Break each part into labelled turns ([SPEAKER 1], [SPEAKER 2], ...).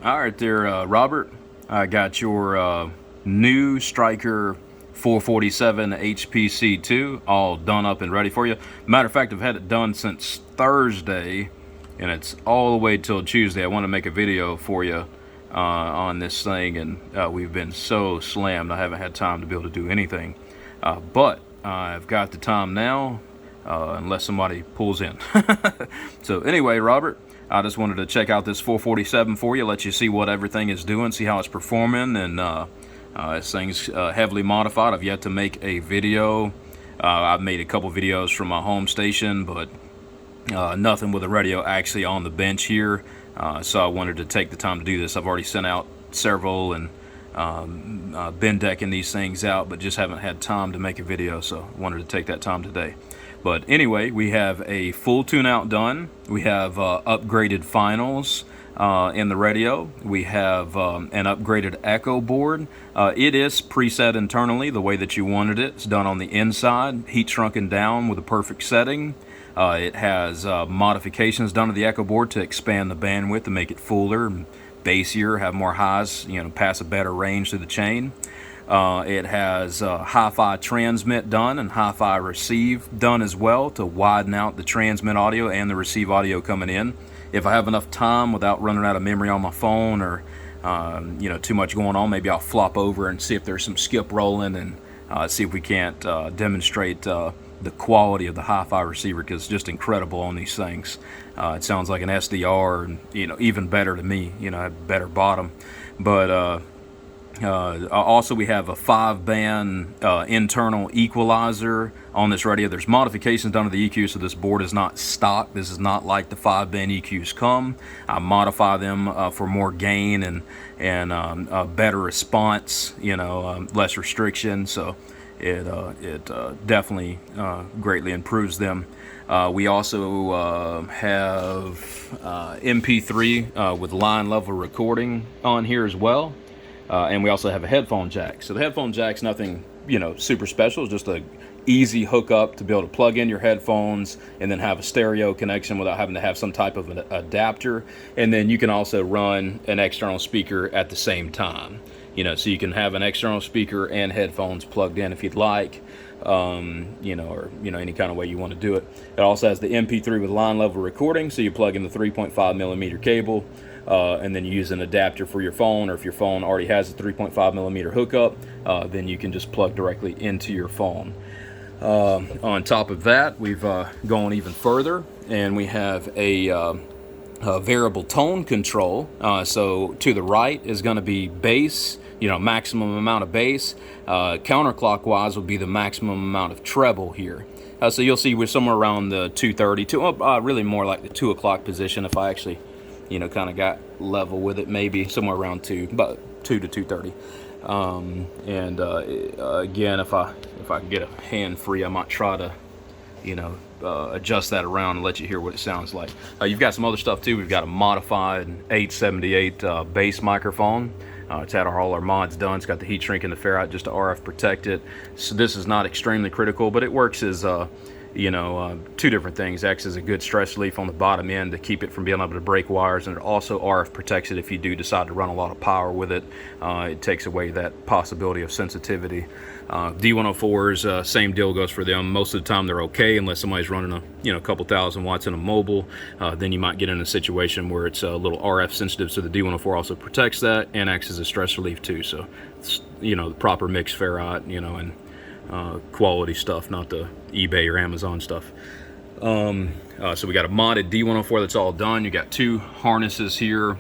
[SPEAKER 1] All right there, Robert. I got your new Stryker 447 HPC2 all done up and ready for you. Matter of fact, I've had it done since Thursday, and it's all the way till Tuesday. I want to make a video for you on this thing, and we've been so slammed I haven't had time to be able to do anything. But I've got the time now, unless somebody pulls in. So anyway, Robert, I just wanted to check out this 447 for you, let you see what everything is doing, see how it's performing, and this thing's heavily modified. I've yet to make a video. I've made a couple videos from my home station, but nothing with a radio actually on the bench here. So I wanted to take the time to do this. I've already sent out several and been decking these things out, but just haven't had time to make a video, so I wanted to take that time today. But anyway, we have a full tune-out done. We have upgraded finals in the radio. We have an upgraded echo board. It is preset internally the way that you wanted it. It's done on the inside, heat shrunken down with a perfect setting. It has modifications done to the echo board to expand the bandwidth to make it fuller and bassier, have more highs, pass a better range through the chain. It has Hifi transmit done and Hifi receive done as well to widen out the transmit audio and the receive audio coming in. If I have enough time without running out of memory on my phone, or too much going on, maybe I'll flop over and see if there's some skip rolling and see if we can't demonstrate the quality of the Hifi receiver, because it's just incredible on these things. It sounds like an SDR, and even better to me, a better bottom. But also we have a 5-band internal equalizer on this radio. There's modifications done to the EQ, so this board is not stock. This is not like the 5-band EQs come. I modify them for more gain and better response, less restriction, so it definitely greatly improves them. We also have MP3 with line level recording on here as well. And we also have a headphone jack. So the headphone jack's nothing, super special. It's just a easy hookup to be able to plug in your headphones and then have a stereo connection without having to have some type of an adapter. And then you can also run an external speaker at the same time. So you can have an external speaker and headphones plugged in if you'd like, or any kind of way you want to do it. It also has the MP3 with line level recording, so you plug in the 3.5 millimeter cable. And then you use an adapter for your phone, or if your phone already has a 3.5 millimeter hookup, then you can just plug directly into your phone. On top of that, we've gone even further, and we have a variable tone control. So to the right is going to be bass, maximum amount of bass. Counterclockwise will be the maximum amount of treble here. So you'll see we're somewhere around the 230, really more like the 2 o'clock position if I actually kind of got level with it, maybe somewhere around 2, about 2 to 230. Again, if I can get a hand free, I might try to, adjust that around and let you hear what it sounds like. You've got some other stuff too. We've got a modified 878 bass microphone. It's had all our mods done. It's got the heat shrink and the ferrite just to RF protect it. So this is not extremely critical, but it works as two different things. Acts as a good stress relief on the bottom end to keep it from being able to break wires, and it also RF protects it if you do decide to run a lot of power with it. It takes away that possibility of sensitivity. D104s, same deal goes for them. Most of the time they're okay unless somebody's running a couple thousand watts in a mobile. Then you might get in a situation where it's a little RF sensitive, so the D104 also protects that and acts as a stress relief too. So it's, the proper mixed ferrite, and quality stuff, not the eBay or Amazon stuff. So we got a modded D104 that's all done. You got 2 harnesses here,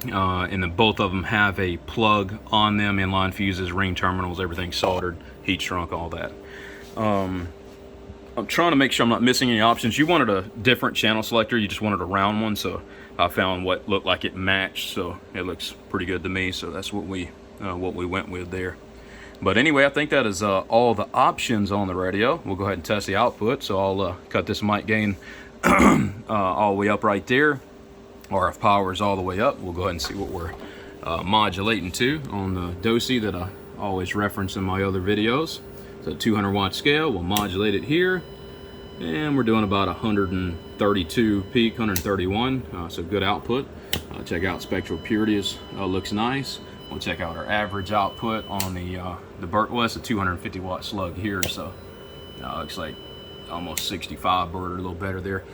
[SPEAKER 1] and then both of them have a plug on them, inline fuses, ring terminals, everything soldered, heat shrunk, all that. I'm trying to make sure I'm not missing any options. You wanted a different channel selector, you just wanted a round one, so I found what looked like it matched, so it looks pretty good to me, so that's what we went with there. But anyway, I think that is all the options on the radio. We'll go ahead and test the output. So I'll cut this mic gain all the way up right there. RF power is all the way up. We'll go ahead and see what we're modulating to on the DOSI that I always reference in my other videos. So 200 watt scale, we'll modulate it here. And we're doing about 132 peak, 131, so good output. Check out spectral purities. Looks nice. We'll check out our average output on the bird. Well, it's a 250 watt slug here, so looks like almost 65 bird, or a little better there.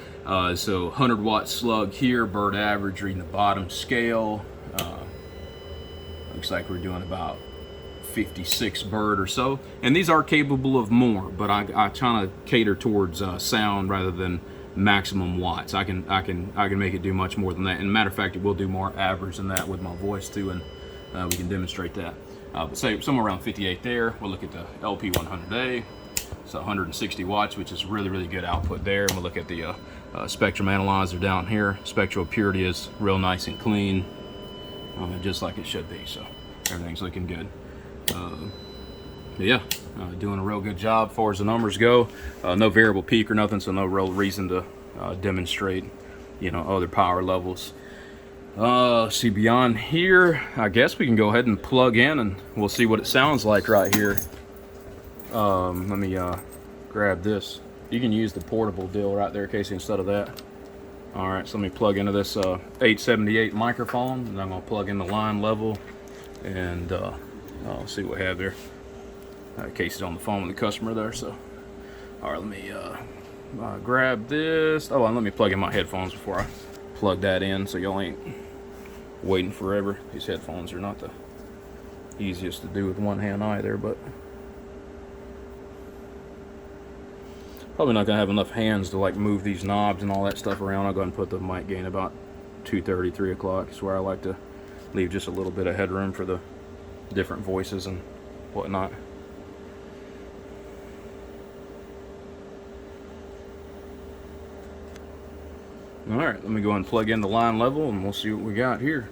[SPEAKER 1] So 100 watt slug here, bird average, reading the bottom scale. Looks like we're doing about 56 bird or so, and these are capable of more, but I try to cater towards sound rather than maximum watts. I can make it do much more than that, and matter of fact, it will do more average than that with my voice too, and we can demonstrate that. But say somewhere around 58 there. We'll look at the LP100A. So 160 watts, which is really good output there. And we'll look at the spectrum analyzer down here. Spectral purity is real nice and clean, just like it should be. So everything's looking good. Yeah, doing a real good job as far as the numbers go. No variable peak or nothing, so no real reason to demonstrate, other power levels. See, beyond here, I guess we can go ahead and plug in, and we'll see what it sounds like right here. Let me grab this. You can use the portable deal right there, Casey, instead of that. All right, so let me plug into this 878 microphone, and I'm gonna plug in the line level, and I'll see what we have there. Casey's on the phone with the customer there, so. All right, let me grab this. Oh, and let me plug in my headphones before I plug that in, so y'all ain't waiting forever. These headphones are not the easiest to do with one hand either, but probably not gonna have enough hands to like move these knobs and all that stuff around. I'll go ahead and put the mic gain about 2:30, 3 o'clock. It's where I like to leave just a little bit of headroom for the different voices and whatnot. All right, let me go and plug in the line level, and we'll see what we got here.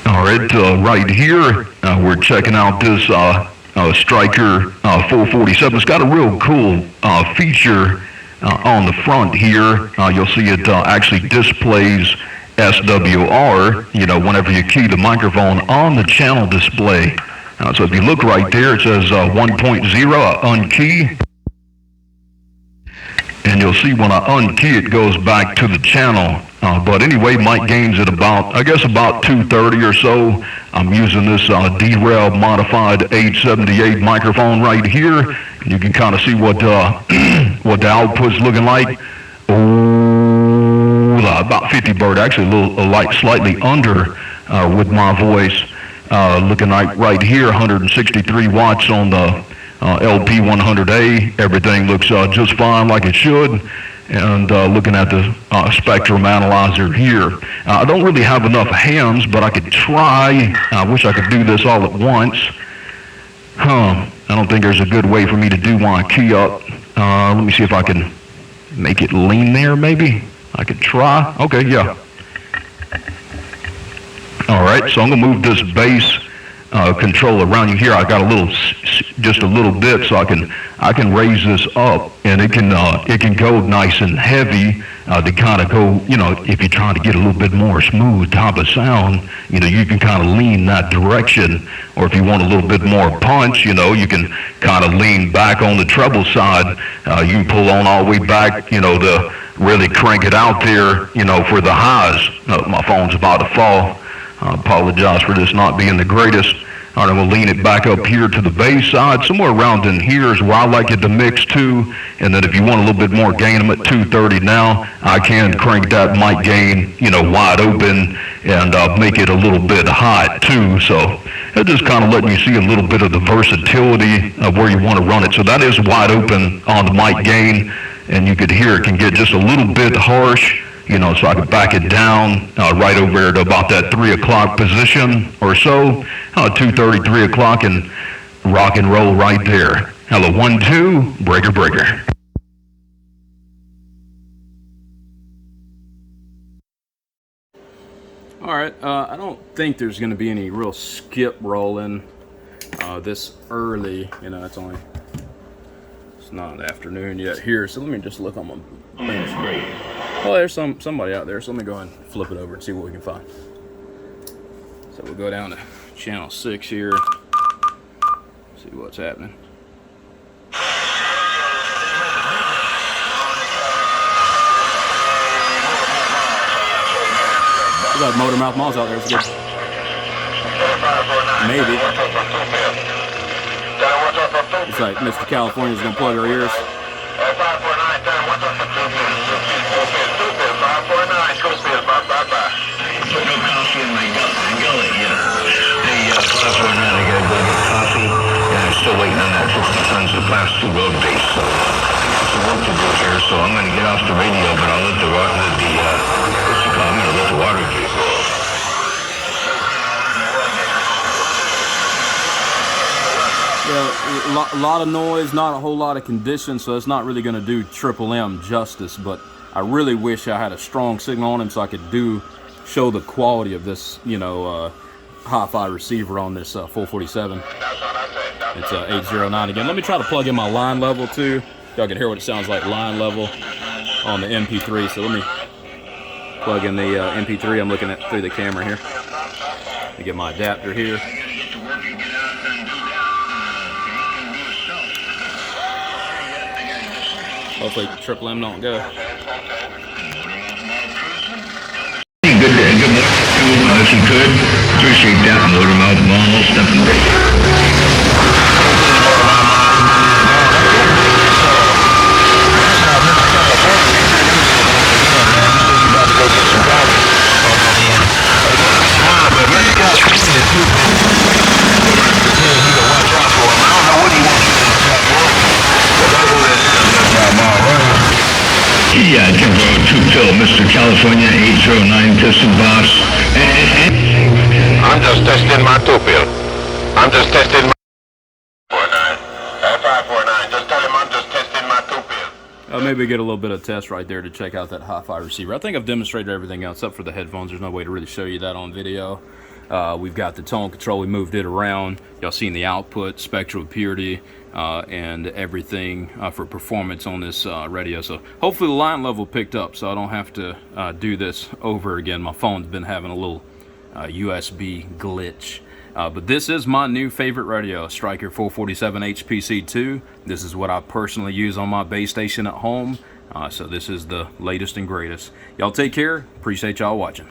[SPEAKER 2] All right, right here, we're checking out this Stryker 447. It's got a real cool feature on the front here. You'll see it actually displays SWR, whenever you key the microphone on the channel display. So if you look right there, it says 1.0, unkey. And you'll see when I unkey, it goes back to the channel. But anyway, mic gains at about, I guess about 230 or so. I'm using this derail modified 878 microphone right here. You can kind of see what what the output's looking like. Oh, about 50 bird, actually slightly under with my voice. Looking like right here, 163 watts on the LP100A. Everything looks just fine like it should. And looking at the spectrum analyzer here. I don't really have enough hands, but I could try. I wish I could do this all at once. I don't think there's a good way for me to do my key up. Let me see if I can make it lean there, maybe. I could try. Okay, yeah. All right, so I'm gonna move this bass control around you here. I got just a little bit, so I can raise this up, and it can go nice and heavy to kind of go. If you're trying to get a little bit more smooth type of sound, you can kind of lean that direction. Or if you want a little bit more punch, you can kind of lean back on the treble side. You can pull on all the way back, to really crank it out there, for the highs. My phone's about to fall. I apologize for this not being the greatest. All right, I'm going to lean it back up here to the bass side. Somewhere around in here is where I like it to mix to. And then if you want a little bit more gain, I'm at 230 now. I can crank that mic gain, wide open and make it a little bit hot too. So it's just kind of letting you see a little bit of the versatility of where you want to run it. So that is wide open on the mic gain. And you could hear it can get just a little bit harsh. So I could back it down right over there to about that 3 o'clock position or so, 2:30, 3 o'clock, and rock and roll right there. Hello, 1, 2, breaker, breaker.
[SPEAKER 1] All right, I don't think there's going to be any real skip rolling this early. It's not afternoon yet here, so let me just look on my bench. Well, there's somebody out there, so let me go ahead and flip it over and see what we can find. So we'll go down to channel 6 here, see what's happening. We got motor mouth Mauls out there. It's good. Maybe. It's like Mr. California's gonna plug our ears.
[SPEAKER 2] Still waiting on that 50 tons of class 2 road base, so some work to do here, so I'm going to get off the radio, but I'll let the I'm going to let the water gate go.
[SPEAKER 1] Yeah, a lot of noise, not a whole lot of condition, so it's not really going to do Triple M justice, but I really wish I had a strong signal on him so I could show the quality of this, you know, hi-fi receiver on this 447. It's 809 again. Let me try to plug in my line level too. Y'all can hear what it sounds like line level on the MP3. So let me plug in the MP3. I'm looking at through the camera here. Let me get my adapter here. Hopefully Triple M don't go.
[SPEAKER 2] Good morning. If you could, appreciate that. Motor mouth Maul, stepping right. Yeah, Mr. California 809 piston boss.
[SPEAKER 3] I'm just testing my 2-pill. I'm just testing my 549. Just tell him I'm just testing my 2-pill.
[SPEAKER 1] Maybe get a little bit of test right there to check out that hi-fi receiver. I think I've demonstrated everything else except for the headphones. There's no way to really show you that on video. We've got the tone control. We moved it around. Y'all seen the output, spectral purity, and everything for performance on this radio. So hopefully the line level picked up so I don't have to do this over again. My phone's been having a little USB glitch. But this is my new favorite radio, Stryker 447 HPC2. This is what I personally use on my base station at home. So this is the latest and greatest. Y'all take care. Appreciate y'all watching.